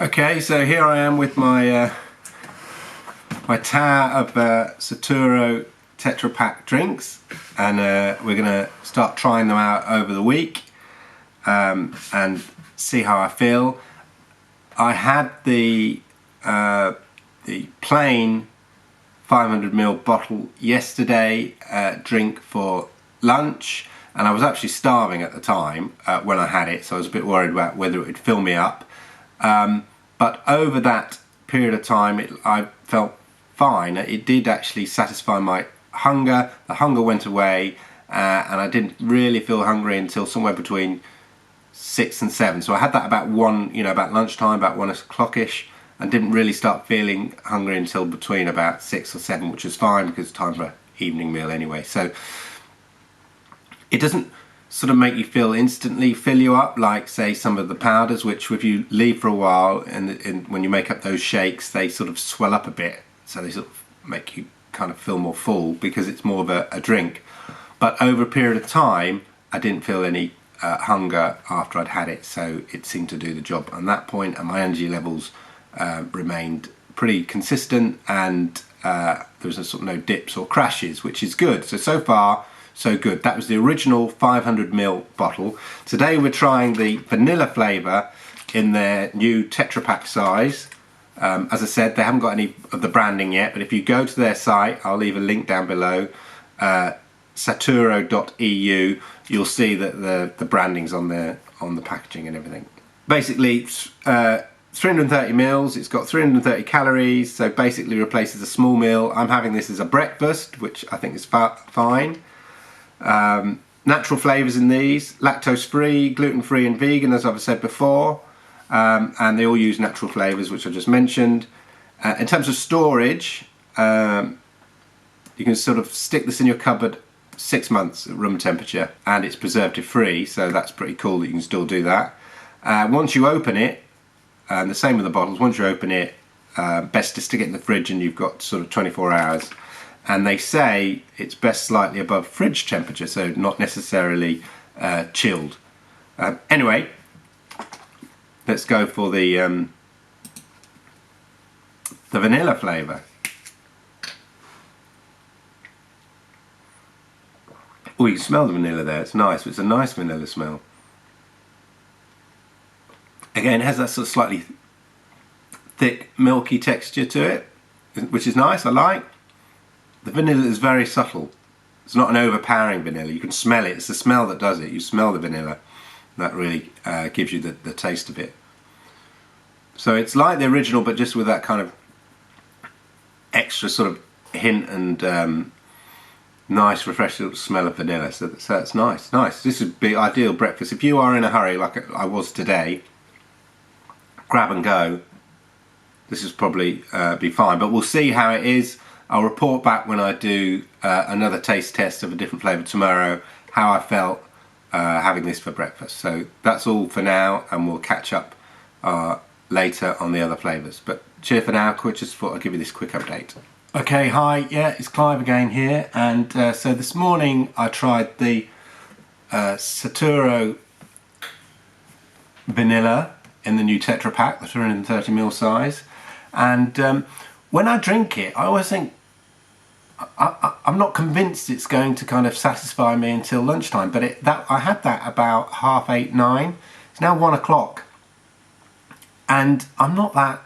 Okay, so here I am with my my tower of Saturo Tetra Pak drinks, and we're gonna start trying them out over the week and see how I feel. I had the plain 500ml bottle yesterday drink for lunch, and I was actually starving at the time when I had it, so I was a bit worried about whether it would fill me up. But over that period of time I felt fine. It did actually satisfy my hunger. The hunger went away and I didn't really feel hungry until somewhere between 6 and 7. So I had that about about lunchtime, about 1 o'clock-ish, and didn't really start feeling hungry until between about 6 or 7, which was fine because it's time for an evening meal anyway. So it doesn't sort of make you feel instantly fill you up like, say, some of the powders, which if you leave for a while and when you make up those shakes, they sort of swell up a bit, so they sort of make you kind of feel more full because it's more of a drink. But over a period of time I didn't feel any hunger after I'd had it, so it seemed to do the job on that point, and my energy levels remained pretty consistent, and there was sort of no dips or crashes, which is good. So far so good. That was the original 500ml bottle. Today we're trying the vanilla flavour in their new Tetra Pak size. As I said, they haven't got any of the branding yet, but if you go to their site, I'll leave a link down below, saturo.eu, you'll see that the branding's on the packaging and everything. Basically, it's 330 mils, it's got 330 calories, so basically replaces a small meal. I'm having this as a breakfast, which I think is fine. Natural flavours in these, lactose free, gluten free and vegan, as I've said before, and they all use natural flavours, which I just mentioned. In terms of storage, you can sort of stick this in your cupboard 6 months at room temperature, and it's preservative free, so that's pretty cool that you can still do that. Once you open it, and the same with the bottles, once you open it, best to stick it in the fridge, and you've got sort of 24 hours. And they say it's best slightly above fridge temperature, so not necessarily chilled. Anyway, let's go for the vanilla flavour. Oh, you can smell the vanilla there. It's nice. It's a nice vanilla smell. Again, it has that sort of slightly thick, milky texture to it, which is nice. I like. The vanilla is very subtle. It's not an overpowering vanilla. You can smell it. It's the smell that does it. You smell the vanilla. That really gives you the taste of it. So it's like the original, but just with that kind of extra sort of hint and nice, refreshing smell of vanilla. So it's nice. Nice. This would be ideal breakfast. If you are in a hurry, like I was today, grab and go. This is probably be fine. But we'll see how it is. I'll report back when I do another taste test of a different flavour tomorrow, how I felt having this for breakfast. So that's all for now, and we'll catch up later on the other flavours. But cheers for now. Just thought I'd give you this quick update. Okay, hi, yeah, it's Clive again here, and so this morning I tried the Saturo vanilla in the new Tetra Pak, the 330ml size, and when I drink it, I always think I'm not convinced it's going to kind of satisfy me until lunchtime, but I had that about 8:30, 9. It's now 1 o'clock, and I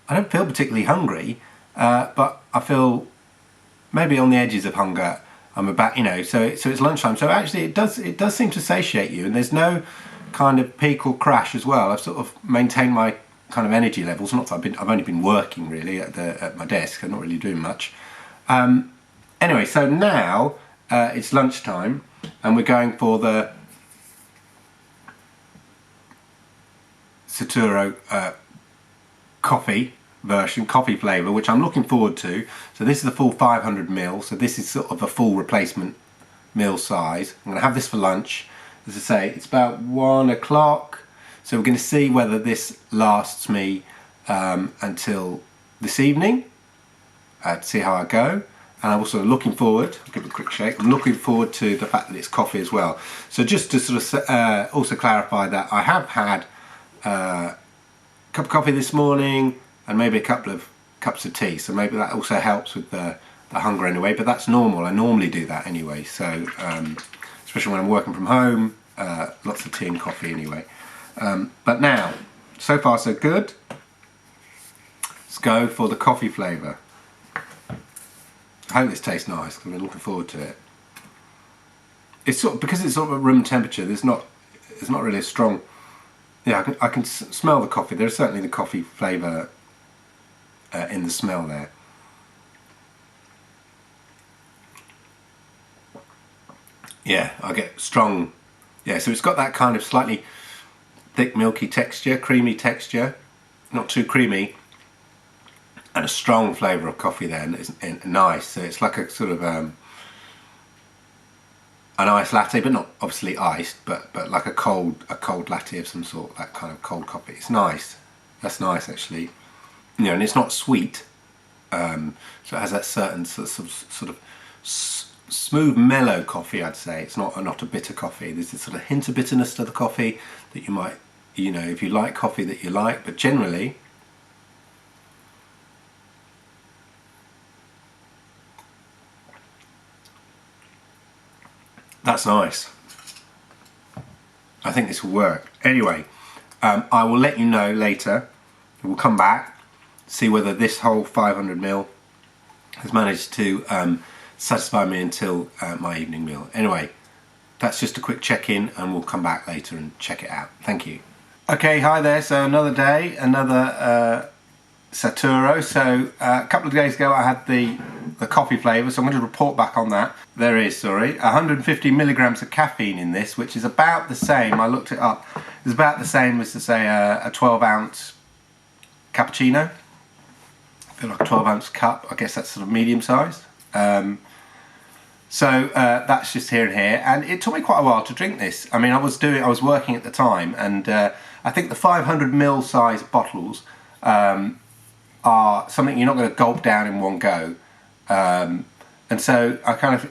don't feel particularly hungry, but I feel maybe on the edges of hunger. I'm about, so it's lunchtime. So actually, it does seem to satiate you, and there's no kind of peak or crash as well. I've sort of maintained my kind of energy levels. Not that I've only been working really at my desk. I'm not really doing much. Anyway, so now it's lunchtime, and we're going for the Saturo coffee flavour, which I'm looking forward to. So this is the full 500ml, so this is sort of a full replacement meal size. I'm going to have this for lunch. As I say, it's about 1 o'clock, so we're going to see whether this lasts me until this evening, to see how I go. And I'm also looking forward, I'll give it a quick shake, I'm looking forward to the fact that it's coffee as well. So just to sort of also clarify that I have had cup of coffee this morning and maybe a couple of cups of tea, so maybe that also helps with the hunger anyway, but that's normal. I normally do that anyway, so especially when I'm working from home, lots of tea and coffee anyway. But now, so far so good. Let's go for the coffee flavour. I hope this tastes nice because I'm looking forward to it. It's because it's sort of room temperature. It's not really a strong. Yeah, I can smell the coffee. There's certainly the coffee flavour in the smell there. Yeah, I get strong. Yeah, so it's got that kind of slightly thick, milky texture, creamy texture, not too creamy, and a strong flavour of coffee there, and it's nice. So it's like a sort of an iced latte, but not obviously iced, but like a cold latte of some sort, that kind of cold coffee. It's nice. That's nice actually. You know, and it's not sweet, so it has that certain sort of smooth, mellow coffee. I'd say it's not a bitter coffee. There's this sort of hint of bitterness to the coffee that you might, you know, if you like coffee that you like, but generally. That's nice. I think this will work. Anyway, I will let you know later. We'll come back, see whether this whole 500ml has managed to satisfy me until my evening meal. Anyway, that's just a quick check-in, and we'll come back later and check it out. Thank you. Okay, hi there. So another day, another Saturo. So a couple of days ago I had the coffee flavour, so I'm going to report back on that. There is, 150 milligrams of caffeine in this, which is about the same, I looked it up, it's about the same as to say a 12-ounce cappuccino. I feel like a 12-ounce cup, I guess that's sort of medium sized. So that's just here and here, and it took me quite a while to drink this. I mean, I was working at the time, and I think the 500ml size bottles are something you're not going to gulp down in one go. And so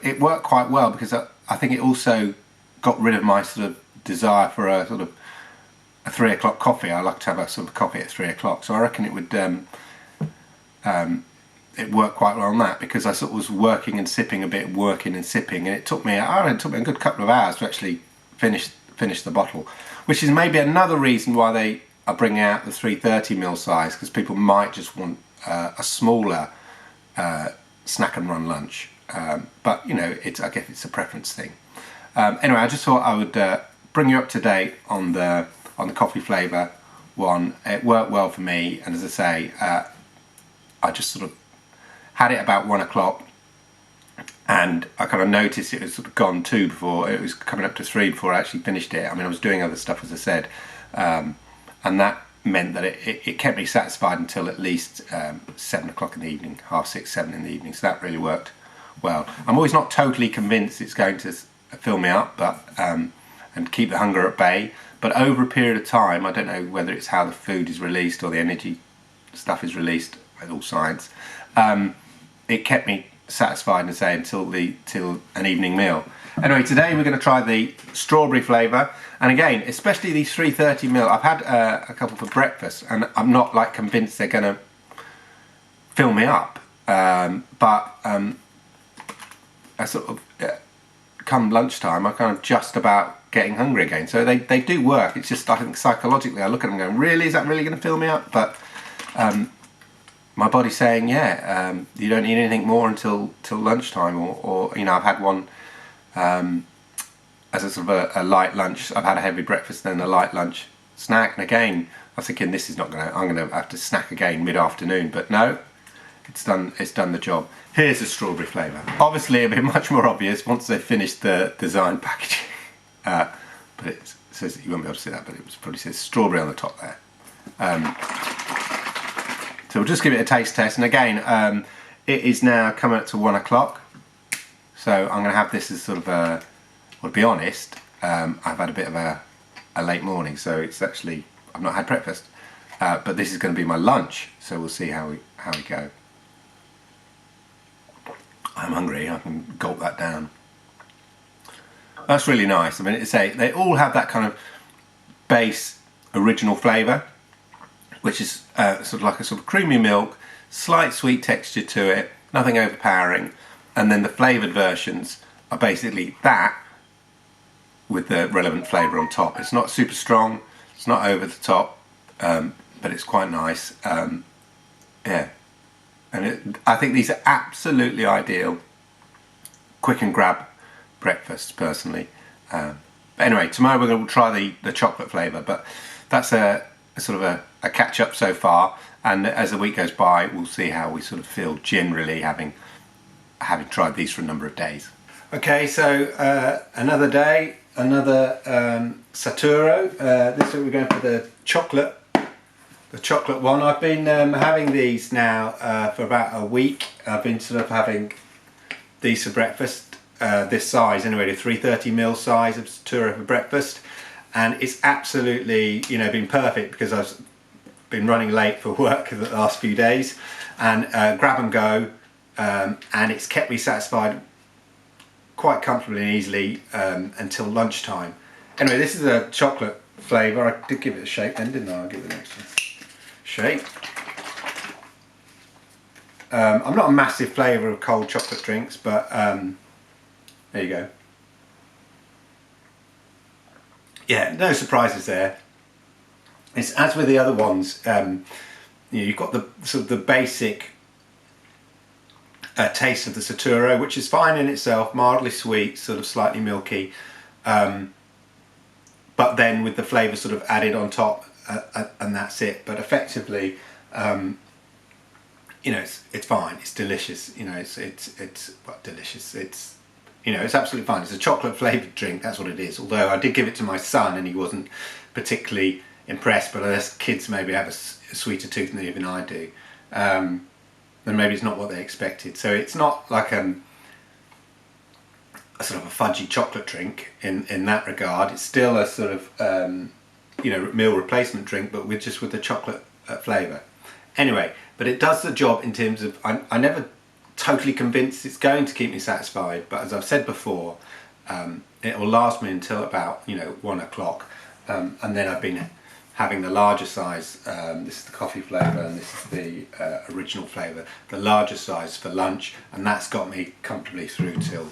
it worked quite well, because I think it also got rid of my sort of desire for a sort of a 3 o'clock coffee. I like to have a sort of coffee at 3 o'clock, so I reckon it would it worked quite well on that, because I sort of was working and sipping a bit, working and sipping, and it took me a good couple of hours to actually finish the bottle, which is maybe another reason why they are bringing out the 330ml size, because people might just want a smaller snack and run lunch, but you know, I guess it's a preference thing. Anyway, I just thought I would bring you up to date on the coffee flavour one. It worked well for me, and as I say, I just sort of had it about 1 o'clock, and I kind of noticed it was sort of gone 2 before, it was coming up to 3 before I actually finished it. I mean, I was doing other stuff, as I said, and that meant that it kept me satisfied until at least 7 o'clock in the evening, 6:30, 7 in the evening, so that really worked well. I'm always not totally convinced it's going to fill me up, but and keep the hunger at bay, but over a period of time, I don't know whether it's how the food is released or the energy stuff is released, with all science, it kept me satisfied, and say, until an evening meal. Anyway, today we're going to try the strawberry flavour, and again, especially these 330ml. I've had a couple for breakfast, and I'm not like convinced they're going to fill me up, but I sort of come lunchtime, I'm kind of just about getting hungry again. So they do work. It's just, I think psychologically I look at them going, really, is that really going to fill me up? But my body's saying, yeah, you don't need anything more until lunchtime, or you know, I've had one as a sort of a light lunch. I've had a heavy breakfast, then a light lunch snack, and again I was thinking, this is not gonna, I'm gonna have to snack again mid-afternoon, but no, it's done the job. Here's the strawberry flavour. Obviously it'll be much more obvious once they've finished the design packaging, but it says, you won't be able to see that, but it probably says strawberry on the top there. So we'll just give it a taste test, and again, it is now coming up to 1 o'clock, so I'm going to have this as sort of a, well, to be honest, I've had a bit of a late morning, so it's actually, I've not had breakfast, but this is going to be my lunch, so we'll see how we go. I'm hungry, I can gulp that down. That's really nice. I mean, they all have that kind of base original flavour, which is sort of like a sort of creamy milk, slight sweet texture to it, nothing overpowering. And then the flavoured versions are basically that with the relevant flavour on top. It's not super strong, it's not over the top, but it's quite nice. Yeah, and I think these are absolutely ideal quick and grab breakfasts personally. But anyway, tomorrow we're going to try the chocolate flavour, but that's a sort of a catch up so far, and as the week goes by we'll see how we sort of feel generally having tried these for a number of days. Okay, so another day, another Saturo. This week we're going for the chocolate one. I've been having these now for about a week. I've been sort of having these for breakfast, this size anyway, the 330ml size of Saturo for breakfast, and it's absolutely, you know, been perfect because I've been running late for work the last few days, and grab and go, and it's kept me satisfied quite comfortably and easily until lunchtime. Anyway, this is a chocolate flavour. I did give it a shake then, didn't I? I'll give it the next one. Shake. I'm not a massive flavour of cold chocolate drinks, but there you go. Yeah, no surprises there. It's as with the other ones. You know, you've got the sort of the basic taste of the Saturo, which is fine in itself, mildly sweet, sort of slightly milky, but then with the flavour sort of added on top, and that's it. But effectively, you know, it's fine. It's delicious. You know, it's well, delicious. It's, you know, it's absolutely fine. It's a chocolate flavoured drink. That's what it is. Although I did give it to my son, and he wasn't particularly impressed. But unless kids maybe have a sweeter tooth than even I do, then maybe it's not what they expected. So it's not like a sort of a fudgy chocolate drink in that regard. It's still a sort of you know, meal replacement drink, but with the chocolate flavour. Anyway, but it does the job in terms of, I'm never totally convinced it's going to keep me satisfied, but as I've said before, it will last me until about, you know, 1 o'clock, and then I've been having the larger size. This is the coffee flavour, and this is the original flavour, the larger size for lunch, and that's got me comfortably through till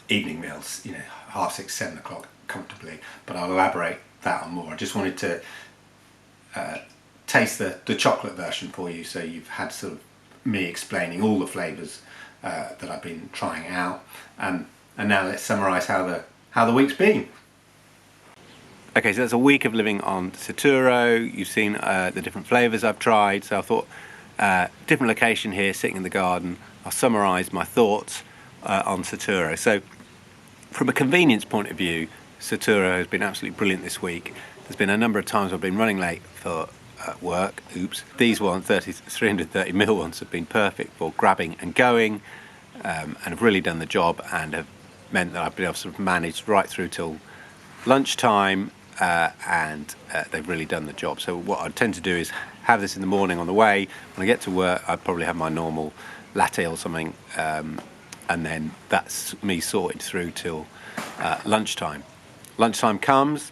evening meals, you know, 6:30, 7 o'clock comfortably. But I'll elaborate that on more. I just wanted to taste the chocolate version for you, so you've had sort of me explaining all the flavours that I've been trying out, and now let's summarise how the week's been. Okay, so that's a week of living on Saturo. You've seen the different flavours I've tried, so I thought, different location here, sitting in the garden, I'll summarise my thoughts on Saturo. So from a convenience point of view, Saturo has been absolutely brilliant this week. There's been a number of times I've been running late for work, oops. These ones, 330ml ones, have been perfect for grabbing and going, and have really done the job, and have meant that I've been able to sort of manage right through till lunchtime, and they've really done the job. So what I tend to do is have this in the morning on the way. When I get to work, I probably have my normal latte or something, and then that's me sorted through till lunchtime. Lunchtime comes,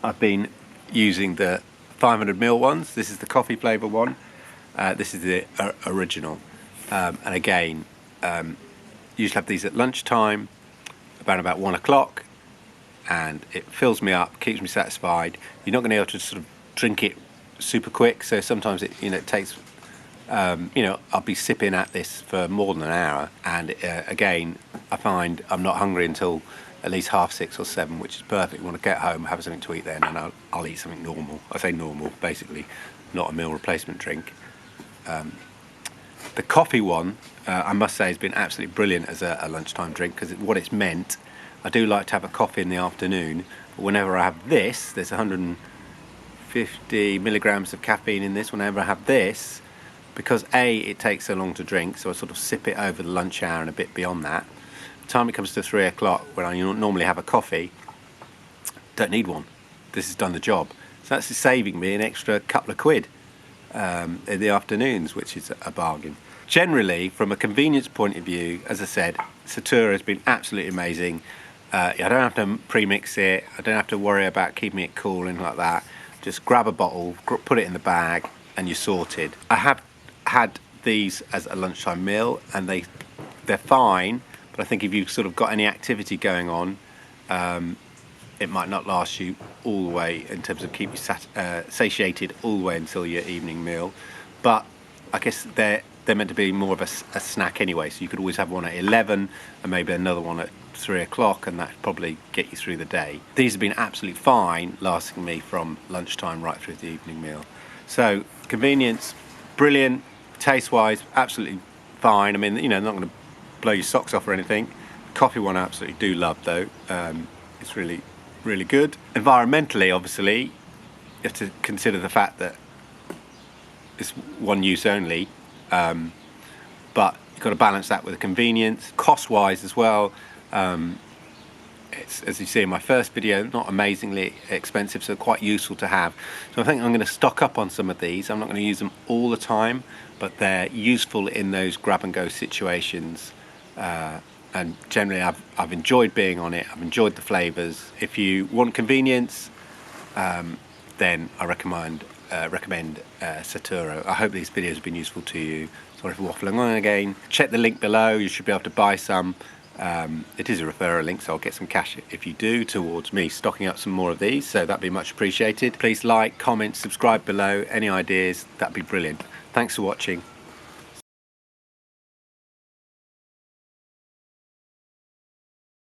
I've been using the 500ml ones. This is the coffee flavour one. This is the original, and again, usually have these at lunchtime, about 1 o'clock, and it fills me up, keeps me satisfied. You're not going to be able to sort of drink it super quick, so sometimes it, you know, it takes, you know, I'll be sipping at this for more than an hour, and again, I find I'm not hungry until at least 6:30 or 7, which is perfect. When I get home, have something to eat then, and I'll eat something normal. I say normal, basically, not a meal replacement drink. The coffee one, I must say, has been absolutely brilliant as a lunchtime drink, because what it's meant, I do like to have a coffee in the afternoon, but whenever I have this, there's 150 milligrams of caffeine in this. Whenever I have this, because A, it takes so long to drink, so I sort of sip it over the lunch hour and a bit beyond that. By the time it comes to 3 o'clock, when I normally have a coffee, don't need one. This has done the job. So that's saving me an extra couple of quid in the afternoons, which is a bargain. Generally, from a convenience point of view, as I said, Saturo has been absolutely amazing. I don't have to pre-mix it. I don't have to worry about keeping it cool and like that. just grab a bottle, put it in the bag, and you're sorted. I have had these as a lunchtime meal, and they're fine, but I think if you've sort of got any activity going on, it might not last you all the way in terms of keep you satiated all the way until your evening meal. But I guess they're meant to be more of a snack anyway, so you could always have one at 11 and maybe another one at 3 o'clock, and that probably get you through the day. These have been absolutely fine, lasting me from lunchtime right through the evening meal. So convenience, brilliant. Taste wise, absolutely fine. I mean, you know, not going to blow your socks off or anything. Coffee one I absolutely do love though. It's really good. Environmentally, obviously, you have to consider the fact that it's one use only, but you've got to balance that with the convenience. Cost wise as well, it's, as you see in my first video, not amazingly expensive, so quite useful to have. So I think I'm going to stock up on some of these. I'm not going to use them all the time, but they're useful in those grab and go situations. And generally I've enjoyed being on it. I've enjoyed the flavours. If you want convenience, then I recommend Saturo. I hope these videos have been useful to you. Sorry for waffling on again. Check the link below. You should be able to buy some. It is a referral link, so I'll get some cash if you do towards me stocking up some more of these, so that'd be much appreciated. Please like, comment, subscribe below. Any ideas, that'd be brilliant. Thanks for watching.